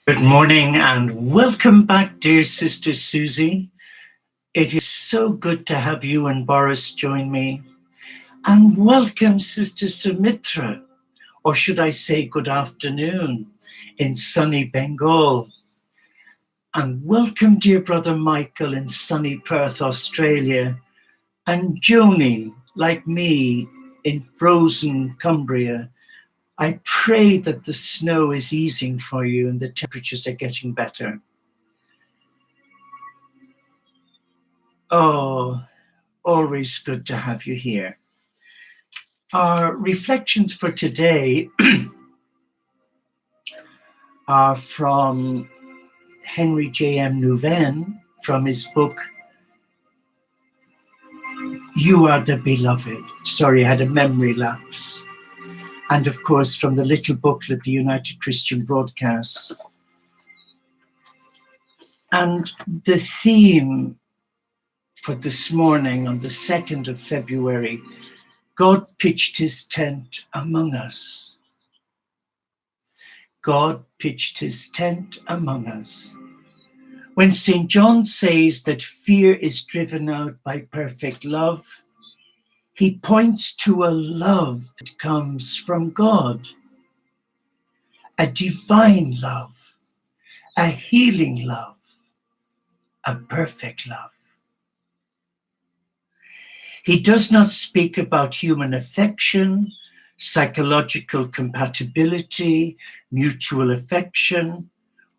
Good morning and welcome back, dear Sister Susie. It is so good to have you and Boris join me. And welcome, Sister Sumitra, or should I say good afternoon, in sunny Bengal. And welcome, dear Brother Michael, in sunny Perth, Australia. And Joni, like me, in frozen Cumbria. I pray that the snow is easing for you and the temperatures are getting better. Oh, always good to have you here. Our reflections for today are from Henry J.M. Nouwen, from his book, You Are the Beloved. Sorry, I had a memory lapse. And of course, from the little booklet, The United Christian Broadcast. And the theme for this morning, on the 2nd of February, God pitched his tent among us. God pitched his tent among us. When St. John says that fear is driven out by perfect love, he points to a love that comes from God, a divine love, a healing love, a perfect love. He does not speak about human affection, psychological compatibility, mutual affection,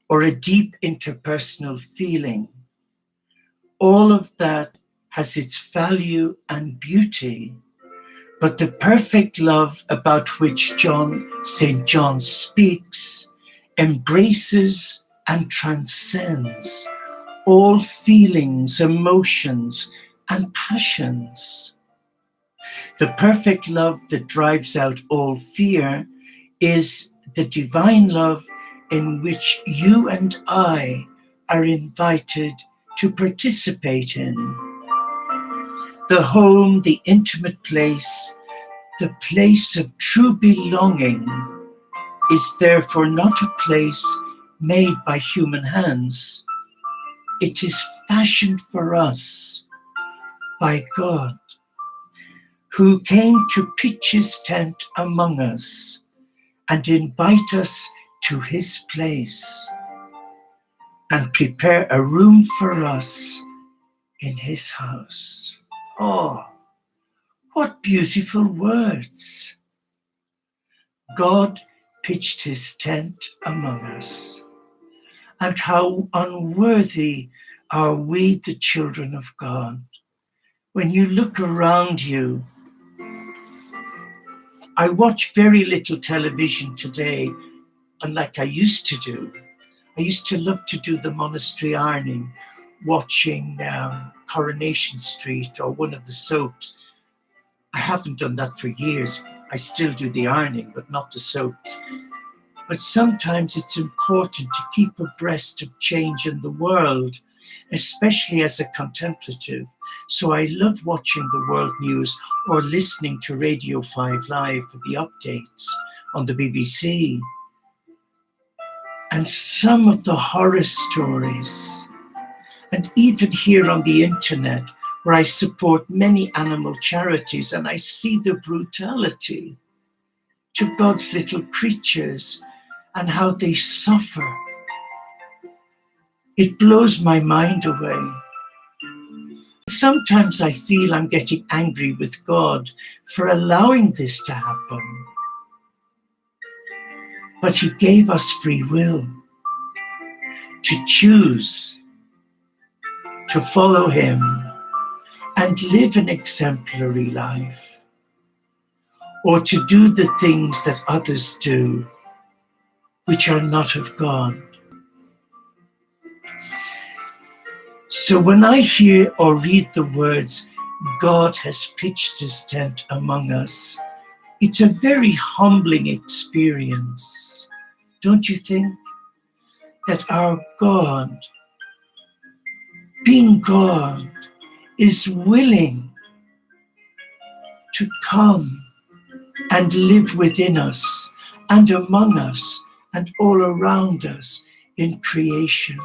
or a deep interpersonal feeling. All of that has its value and beauty, but the perfect love about which St. John speaks embraces and transcends all feelings, emotions, and passions. The perfect love that drives out all fear is the divine love in which you and I are invited to participate in. The home, the intimate place, the place of true belonging is therefore not a place made by human hands. It is fashioned for us by God, who came to pitch his tent among us and invite us to his place and prepare a room for us in his house. Oh, what beautiful words. God pitched his tent among us. And how unworthy are we, the children of God. When you look around you, I watch very little television today, unlike I used to do. I used to love to do the monastery ironing, watching Coronation Street or one of the soaps. I haven't done that for years. I still do the ironing, but not the soaps. But sometimes it's important to keep abreast of change in the world, especially as a contemplative. So I love watching the world news or listening to Radio 5 Live for the updates on the BBC. And some of the horror stories, and even here on the internet, where I support many animal charities and I see the brutality to God's little creatures and how they suffer. It blows my mind away. Sometimes I feel I'm getting angry with God for allowing this to happen. But he gave us free will to choose to follow him and live an exemplary life, or to do the things that others do, which are not of God. So when I hear or read the words, God has pitched his tent among us, it's a very humbling experience, don't you think? That our God, being God, is willing to come and live within us and among us and all around us in creation.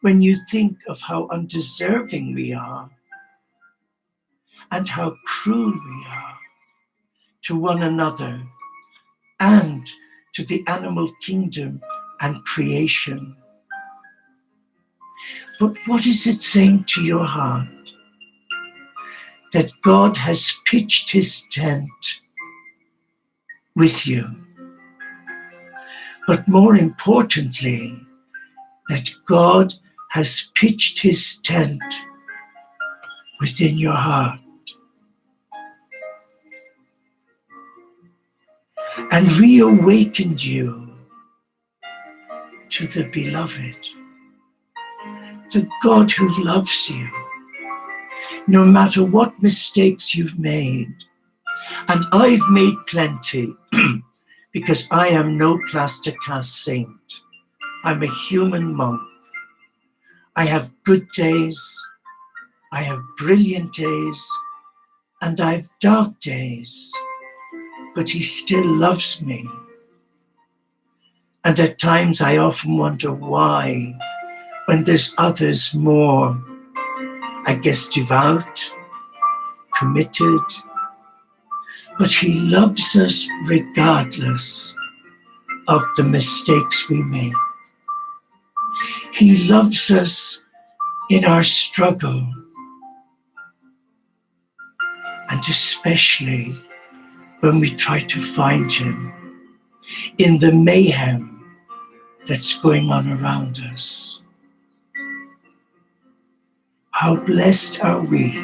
When you think of how undeserving we are and how cruel we are to one another and to the animal kingdom and creation. But what is it saying to your heart? That God has pitched his tent with you. But more importantly, that God has pitched his tent within your heart and reawakened you to the beloved, the God who loves you, no matter what mistakes you've made. And I've made plenty because I am no plaster cast saint. I'm a human monk. I have good days, I have brilliant days, and I have dark days, but he still loves me. And at times I often wonder why, when there's others more, I guess, devout, committed, but he loves us regardless of the mistakes we make. He loves us in our struggle, and especially when we try to find him in the mayhem that's going on around us. How blessed are we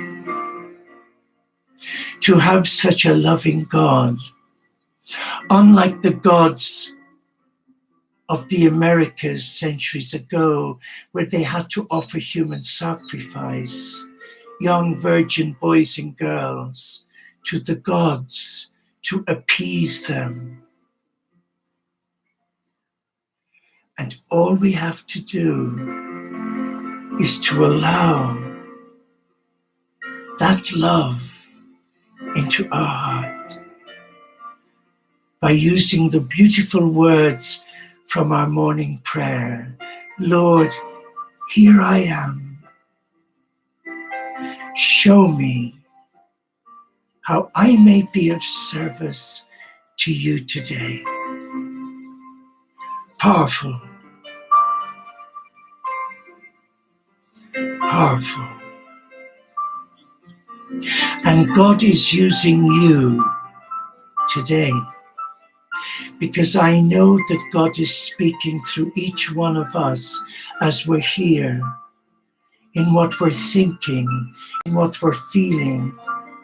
to have such a loving God, unlike the gods of the Americas centuries ago, where they had to offer human sacrifice, young virgin boys and girls, to the gods to appease them. And all we have to do is to allow that love into our heart by using the beautiful words from our morning prayer. Lord, here I am. Show me how I may be of service to you today. Powerful. Powerful. And God is using you today, because I know that God is speaking through each one of us as we're here, in what we're thinking, in what we're feeling,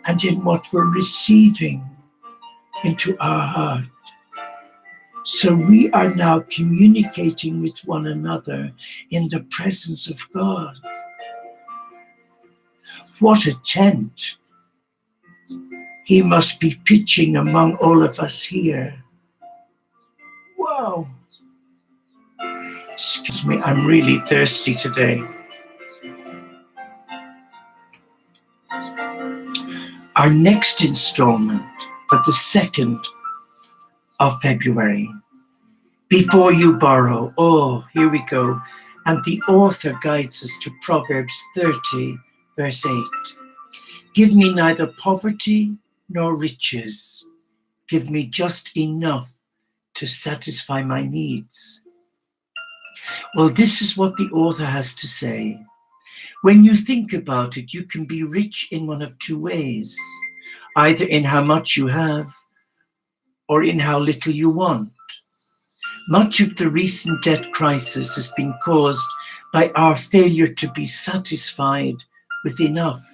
and in what we're receiving into our heart. So we are now communicating with one another in the presence of God. What a tent he must be pitching among all of us here. Wow. Excuse me, I'm really thirsty today. Our next installment for the 2nd of February, Before You Borrow. Oh, here we go. And the author guides us to Proverbs 30, verse 8. Give me neither poverty nor riches. Give me just enough to satisfy my needs. Well, this is what the author has to say. When you think about it, you can be rich in one of two ways, either in how much you have or in how little you want. Much of the recent debt crisis has been caused by our failure to be satisfied with enough.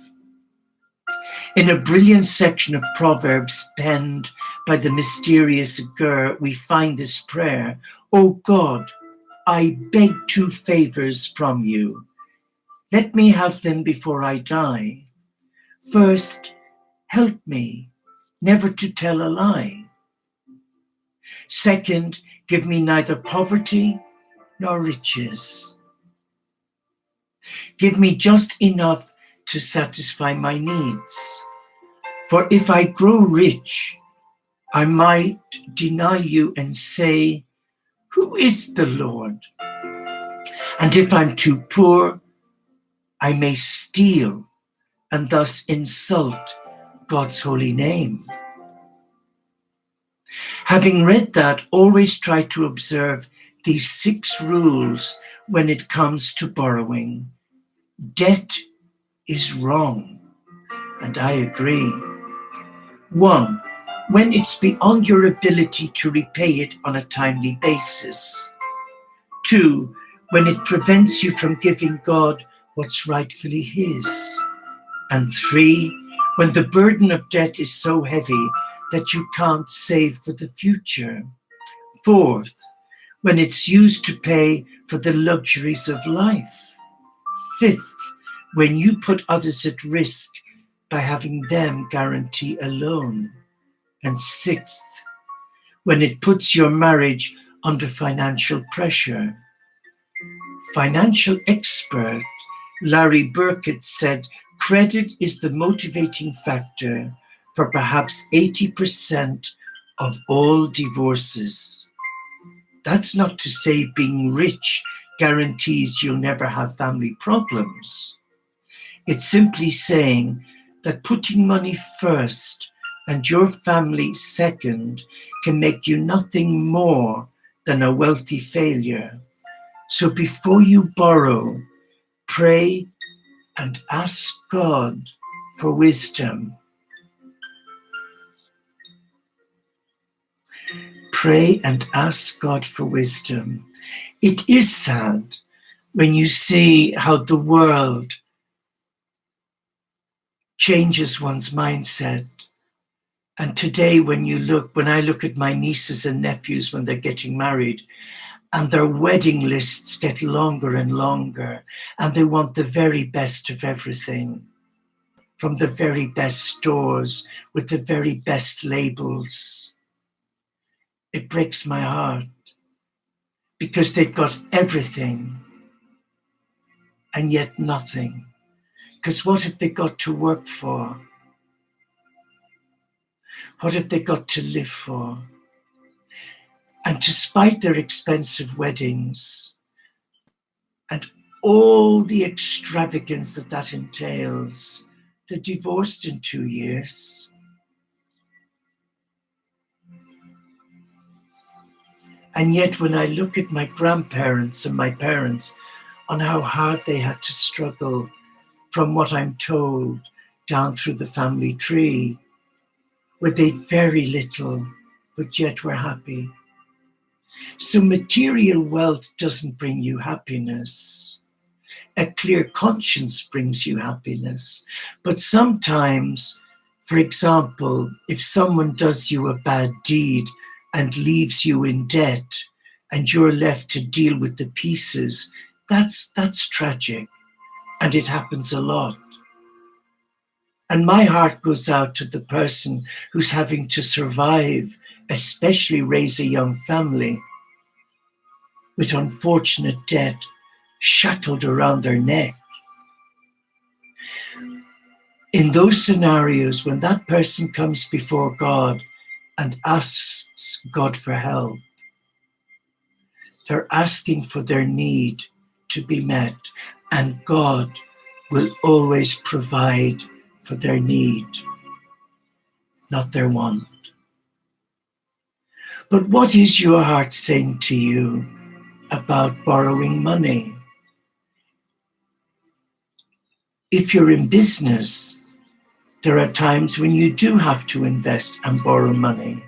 In a brilliant section of Proverbs penned by the mysterious Gur, we find this prayer: "O God, I beg two favors from you. Let me have them before I die. First, help me never to tell a lie. Second, give me neither poverty nor riches. Give me just enough to satisfy my needs. For if I grow rich, I might deny you and say, 'Who is the Lord?' And if I'm too poor, I may steal and thus insult God's holy name." Having read that, always try to observe these 6 rules when it comes to borrowing. Debt is wrong, and I agree. 1, when it's beyond your ability to repay it on a timely basis. 2, when it prevents you from giving God what's rightfully his. And 3, when the burden of debt is so heavy that you can't save for the future. 4th, when it's used to pay for the luxuries of life. 5th, when you put others at risk by having them guarantee a loan. And 6th, when it puts your marriage under financial pressure. Financial expert Larry Burkett said, "Credit is the motivating factor for perhaps 80% of all divorces." That's not to say being rich guarantees you'll never have family problems. It's simply saying that putting money first and your family second can make you nothing more than a wealthy failure. So before you borrow, pray and ask God for wisdom. Pray and ask God for wisdom. It is sad when you see how the world changes one's mindset. And today when I look at my nieces and nephews when they're getting married, and their wedding lists get longer and longer, and they want the very best of everything, from the very best stores with the very best labels. It breaks my heart because they've got everything and yet nothing. Because what have they got to work for? What have they got to live for? And despite their expensive weddings and all the extravagance that entails, they're divorced in 2 years. And yet when I look at my grandparents and my parents on how hard they had to struggle from what I'm told down through the family tree, where they'd very little, but yet were happy. So material wealth doesn't bring you happiness. A clear conscience brings you happiness. But sometimes, for example, if someone does you a bad deed and leaves you in debt and you're left to deal with the pieces, that's tragic. And it happens a lot. And my heart goes out to the person who's having to survive, especially raise a young family, with unfortunate debt shackled around their neck. In those scenarios, when that person comes before God and asks God for help, they're asking for their need to be met, and God will always provide for their need, not their want. But what is your heart saying to you about borrowing money? If you're in business, there are times when you do have to invest and borrow money.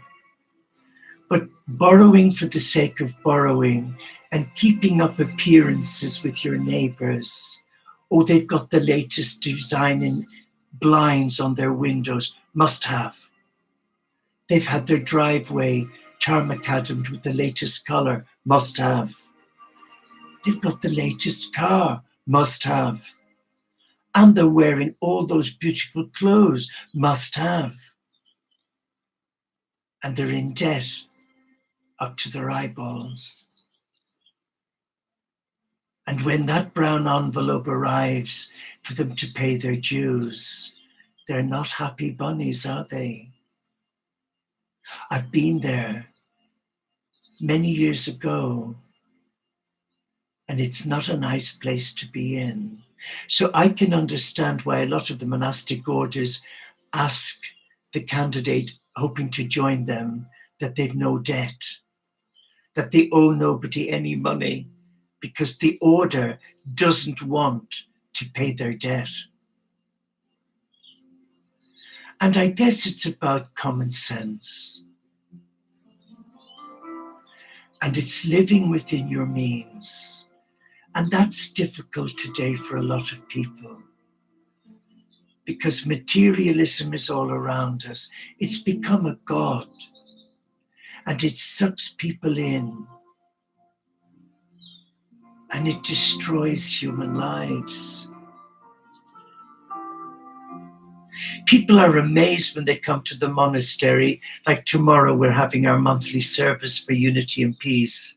But borrowing for the sake of borrowing and keeping up appearances with your neighbors, oh, they've got the latest design in blinds on their windows, must have. They've had their driveway tarmacadammed with the latest color, must have. They've got the latest car, must have. And they're wearing all those beautiful clothes, must have. And they're in debt up to their eyeballs. And when that brown envelope arrives for them to pay their dues, they're not happy bunnies, are they? I've been there many years ago, and it's not a nice place to be in. So I can understand why a lot of the monastic orders ask the candidate hoping to join them that they've no debt, that they owe nobody any money, because the order doesn't want to pay their debt. And I guess it's about common sense. And it's living within your means. And that's difficult today for a lot of people, because materialism is all around us. It's become a god, and it sucks people in, and it destroys human lives. People are amazed when they come to the monastery. Like tomorrow, we're having our monthly service for unity and peace.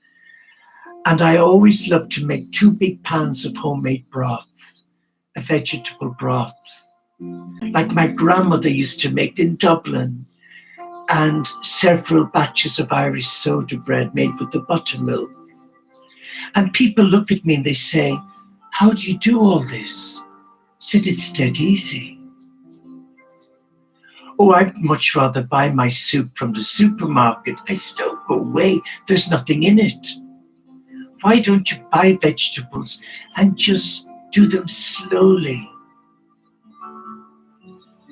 And I always love to make 2 big pans of homemade broth, a vegetable broth, like my grandmother used to make in Dublin, and several batches of Irish soda bread made with the buttermilk. And people look at me and they say, how do you do all this? I said, it's dead easy. Oh, I'd much rather buy my soup from the supermarket. I said, oh, go away, there's nothing in it. Why don't you buy vegetables and just do them slowly?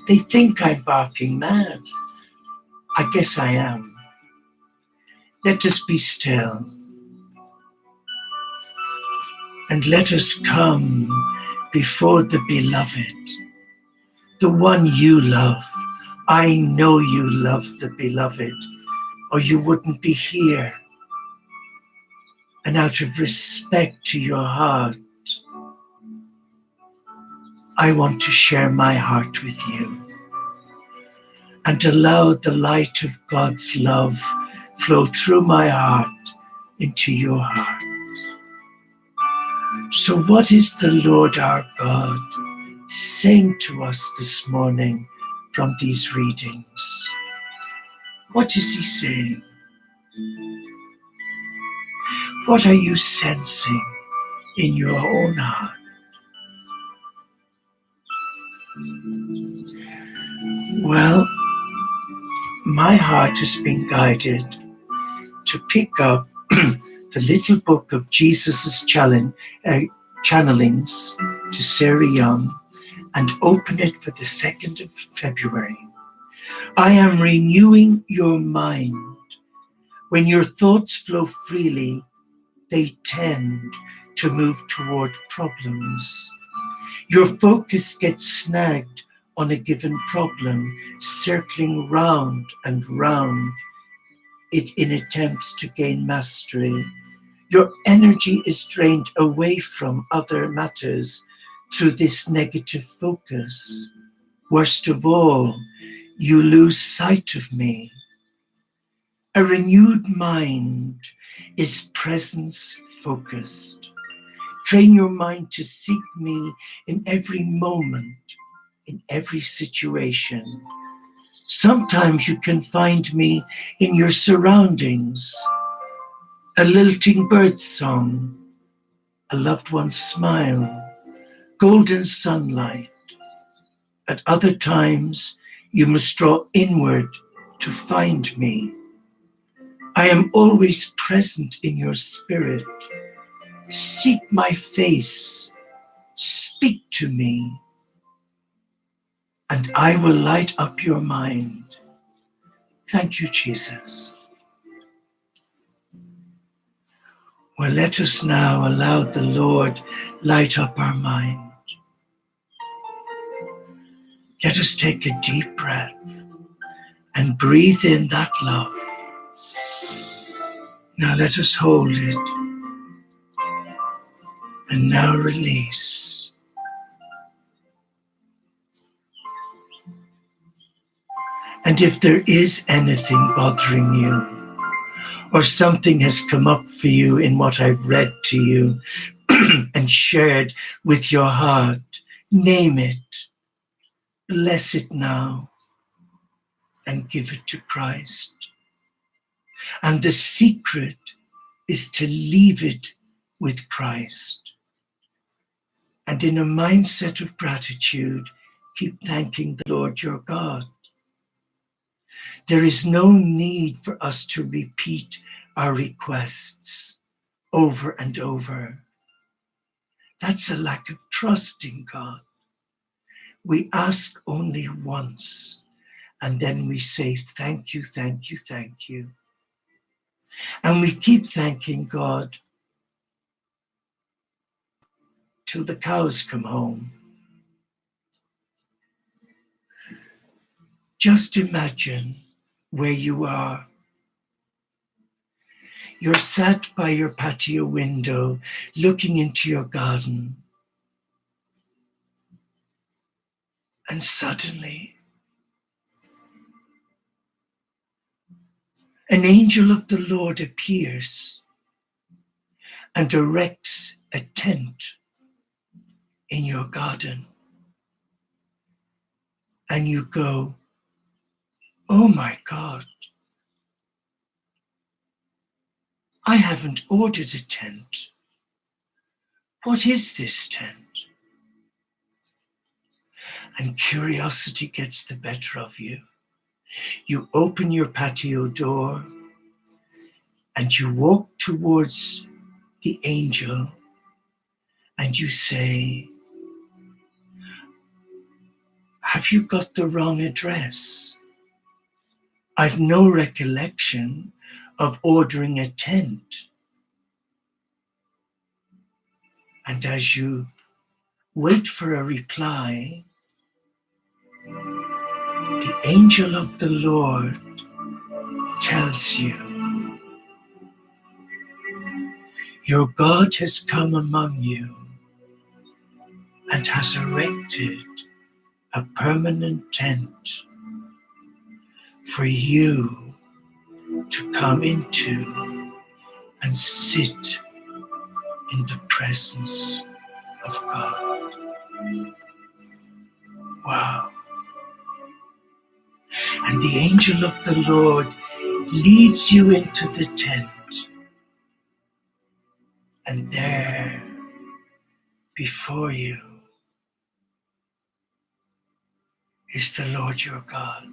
They think I'm barking mad. I guess I am. Let us be still. And let us come before the beloved, the one you love. I know you love the beloved, or you wouldn't be here. And out of respect to your heart, I want to share my heart with you and allow the light of God's love flow through my heart into your heart. So what is the Lord our God saying to us this morning from these readings? What is he saying? What are you sensing in your own heart? Well, my heart has been guided to pick up the little book of Jesus's channelings to Sarah Young and open it for the 2nd of February. I am renewing your mind. When your thoughts flow freely, they tend to move toward problems. Your focus gets snagged on a given problem, circling round and round it in attempts to gain mastery. Your energy is drained away from other matters through this negative focus. Worst of all, you lose sight of me. A renewed mind is presence focused. Train your mind to seek me in every moment, in every situation. Sometimes you can find me in your surroundings, a lilting bird's song, a loved one's smile, golden sunlight. At other times, you must draw inward to find me. I am always present in your spirit. Seek my face, speak to me. and I will light up your mind. Thank you, Jesus. Well, let us now allow the Lord light up our mind. Let us take a deep breath and breathe in that love. Now let us hold it and now release. And if there is anything bothering you, or something has come up for you in what I've read to you and shared with your heart, name it, bless it now, and give it to Christ. And the secret is to leave it with Christ. And in a mindset of gratitude, keep thanking the Lord your God. There is no need for us to repeat our requests over and over. That's a lack of trust in God. We ask only once, and then we say, thank you, thank you, thank you. And we keep thanking God till the cows come home. Just imagine where you are. You're sat by your patio window, looking into your garden. And suddenly, an angel of the Lord appears and erects a tent in your garden. And you go, oh my God, I haven't ordered a tent. What is this tent? And curiosity gets the better of you. You open your patio door and you walk towards the angel and you say, have you got the wrong address? I've no recollection of ordering a tent. And as you wait for a reply, the angel of the Lord tells you, your God has come among you and has erected a permanent tent for you to come into and sit in the presence of God. Wow. And the angel of the Lord leads you into the tent. And there, before you, is the Lord your God,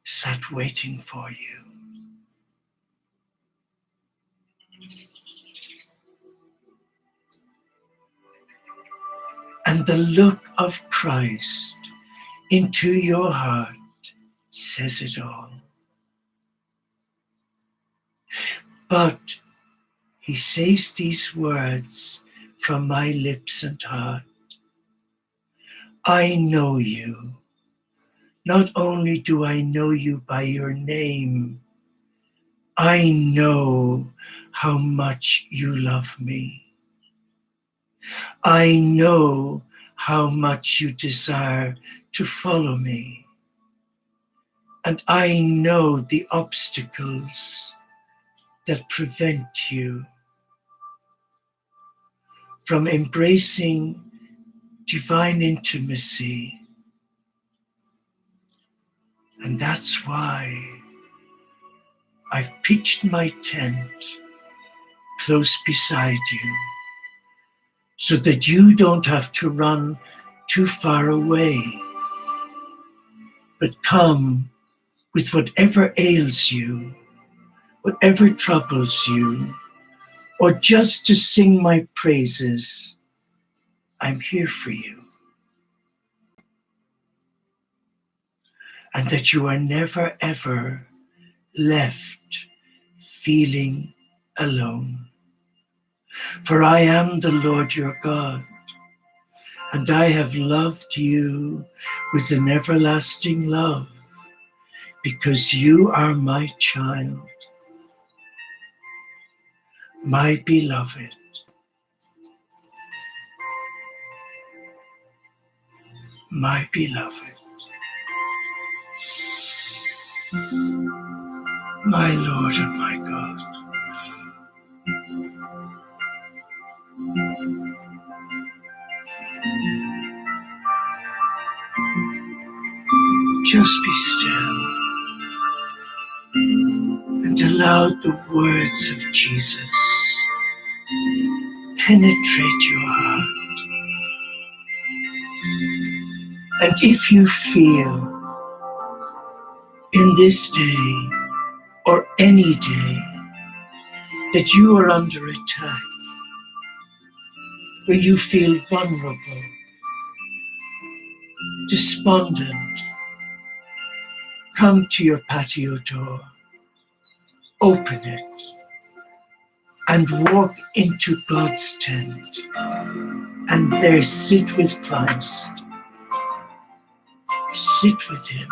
sat waiting for you. And the look of Christ into your heart says it all. But he says these words from my lips and heart. I know you. Not only do I know you by your name, I know how much you love me. I know how much you desire to follow me. And I know the obstacles that prevent you from embracing divine intimacy. And that's why I've pitched my tent close beside you, so that you don't have to run too far away, but come with whatever ails you, whatever troubles you, or just to sing my praises. I'm here for you. and that you are never ever left feeling alone. For I am the Lord your God, and I have loved you with an everlasting love, because you are my child, my beloved. My beloved, my Lord and my God. Just be still and allow the words of Jesus penetrate your heart. And if you feel in this day or any day that you are under attack, where you feel vulnerable, despondent, come to your patio door, open it, and walk into God's tent, and there sit with Christ. Sit with him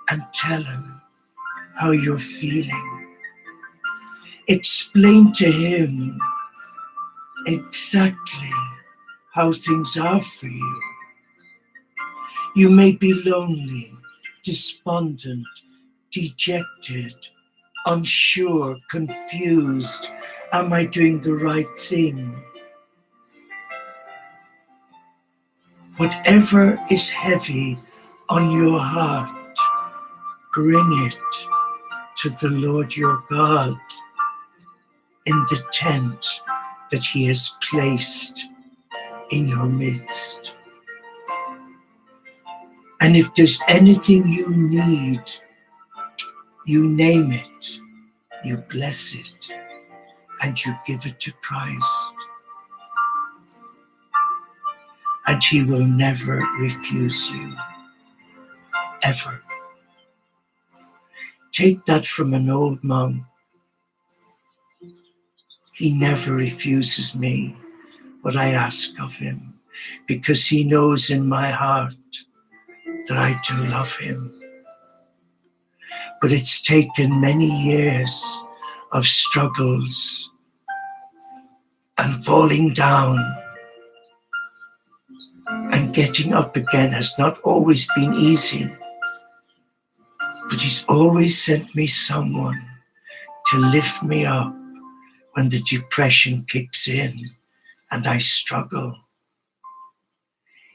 and tell him how you're feeling. Explain to him exactly how things are for you. You may be lonely, despondent, dejected, unsure, confused. Am I doing the right thing? Whatever is heavy on your heart, bring it to the Lord your God in the tent that he has placed in your midst. And if there's anything you need, you name it, you bless it, and you give it to Christ. And he will never refuse you, ever. Take that from an old monk. He never refuses me what I ask of him, because he knows in my heart that I do love him. But it's taken many years of struggles and falling down, and getting up again has not always been easy. But he's always sent me someone to lift me up when the depression kicks in and I struggle.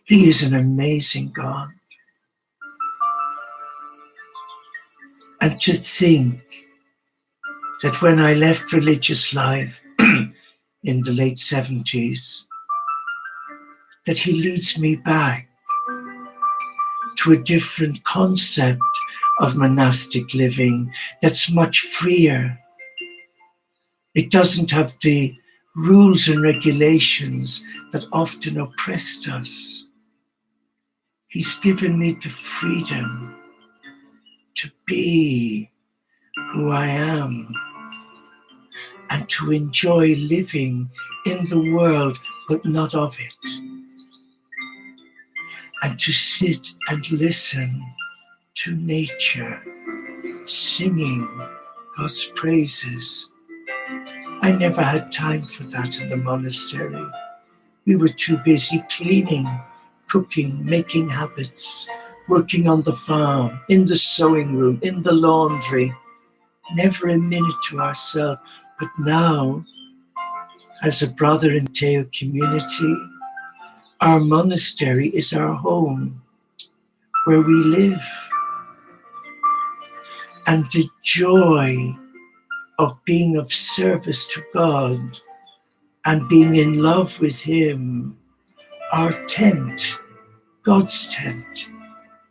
He is an amazing God. And to think that when I left religious life in the late 70s, that he leads me back to a different concept of monastic living that's much freer. It doesn't have the rules and regulations that often oppressed us. He's given me the freedom to be who I am and to enjoy living in the world, but not of it. And to sit and listen to nature, singing God's praises. I never had time for that in the monastery. We were too busy cleaning, cooking, making habits, working on the farm, in the sewing room, in the laundry. Never a minute to ourselves. But now, as a brother entailed community, our monastery is our home, where we live. And the joy of being of service to God and being in love with him, our tent, God's tent,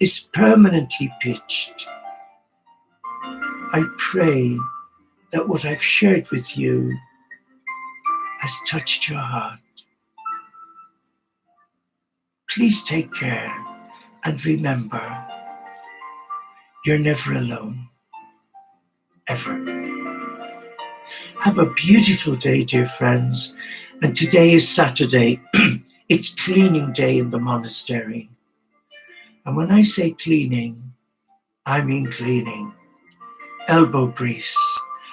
is permanently pitched. I pray that what I've shared with you has touched your heart. Please take care and remember, You're never alone, ever. Have a beautiful day, dear friends. And today is Saturday. It's cleaning day in the monastery. And when I say cleaning, I mean cleaning. Elbow grease,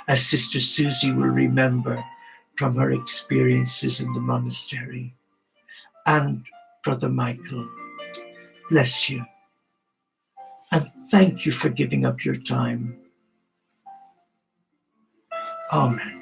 as Sister Susie will remember from her experiences in the monastery. And Brother Michael, bless you. And thank you for giving up your time. Amen.